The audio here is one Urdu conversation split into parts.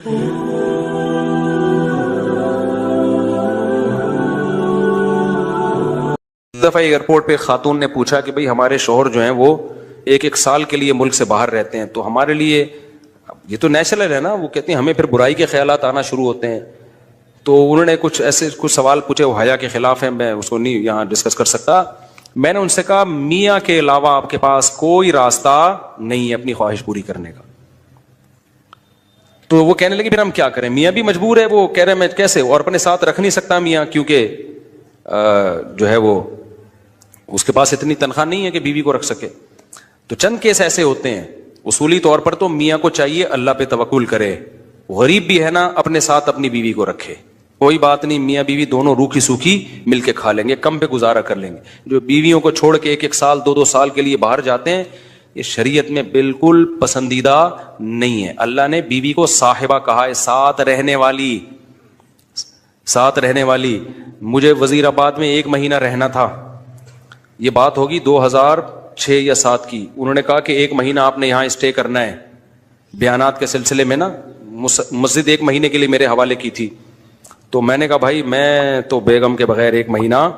دفعہ ایئرپورٹ پہ خاتون نے پوچھا کہ بھئی ہمارے شوہر جو ہیں وہ ایک سال کے لیے ملک سے باہر رہتے ہیں، تو ہمارے لیے یہ تو نیچرل ہے نا، وہ کہتی ہیں ہمیں پھر برائی کے خیالات آنا شروع ہوتے ہیں. تو انہوں نے کچھ سوال پوچھے، وہ حیا کے خلاف ہیں، میں اس کو نہیں یہاں ڈسکس کر سکتا. میں نے ان سے کہا میاں کے علاوہ آپ کے پاس کوئی راستہ نہیں ہے اپنی خواہش پوری کرنے کا. تو وہ کہنے لگے پھر ہم کیا کریں، میاں بھی مجبور ہے. وہ کہہ رہے میں کیسے، اور اپنے ساتھ رکھ نہیں سکتا میاں، کیونکہ جو ہے وہ اس کے پاس اتنی تنخواہ نہیں ہے کہ بیوی کو رکھ سکے. تو چند کیس ایسے ہوتے ہیں. اصولی طور پر تو میاں کو چاہیے اللہ پہ توکل کرے، غریب بھی ہے نا اپنے ساتھ اپنی بیوی کو رکھے. کوئی بات نہیں، میاں بیوی دونوں روکھی سوکھی مل کے کھا لیں گے، کم پہ گزارا کر لیں گے. جو بیویوں کو چھوڑ کے ایک سال دو سال کے لیے باہر جاتے ہیں، یہ شریعت میں بالکل پسندیدہ نہیں ہے. اللہ نے بیوی کو صاحبہ کہا ہے، ساتھ رہنے والی. مجھے وزیر آباد میں 1 مہینہ رہنا تھا، یہ بات ہوگی 2006 یا 2007 کی. انہوں نے کہا کہ 1 مہینہ آپ نے یہاں اسٹے کرنا ہے. بیانات کے سلسلے میں نا مسجد 1 مہینے کے لیے میرے حوالے کی تھی. تو میں نے کہا بھائی میں تو بیگم کے بغیر 1 مہینہ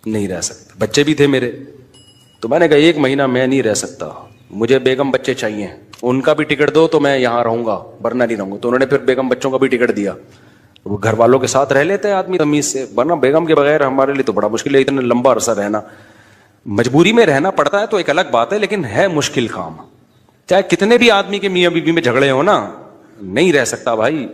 نہیں رہ سکتا، بچے بھی تھے میرے. تو میں نے کہا 1 مہینہ میں نہیں رہ سکتا، مجھے بیگم بچے چاہیے، ان کا بھی ٹکٹ دو تو میں یہاں رہوں گا ورنہ نہیں رہوں گا. تو انہوں نے پھر بیگم بچوں کا بھی ٹکٹ دیا. وہ گھر والوں کے ساتھ رہ لیتے ہیں آدمی تمیز سے، ورنہ بیگم کے بغیر ہمارے لیے تو بڑا مشکل ہے اتنا لمبا عرصہ رہنا. مجبوری میں رہنا پڑتا ہے تو ایک الگ بات ہے، لیکن ہے مشکل کام. چاہے کتنے بھی آدمی کے میاں بیوی میں جھگڑے ہو نا، نہیں رہ سکتا بھائی.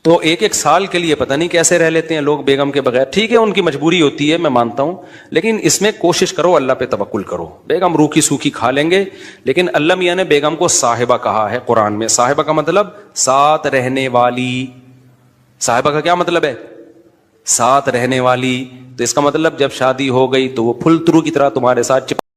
تو 1 سال کے لیے پتہ نہیں کیسے رہ لیتے ہیں لوگ بیگم کے بغیر. ٹھیک ہے ان کی مجبوری ہوتی ہے، میں مانتا ہوں، لیکن اس میں کوشش کرو اللہ پہ توکل کرو. بیگم روکھی سوکھی کھا لیں گے، لیکن اللہ میاں نے بیگم کو صاحبہ کہا ہے قرآن میں. صاحبہ کا مطلب ساتھ رہنے والی. صاحبہ کا کیا مطلب ہے؟ ساتھ رہنے والی. تو اس کا مطلب جب شادی ہو گئی تو وہ پھل ترو کی طرح تمہارے ساتھ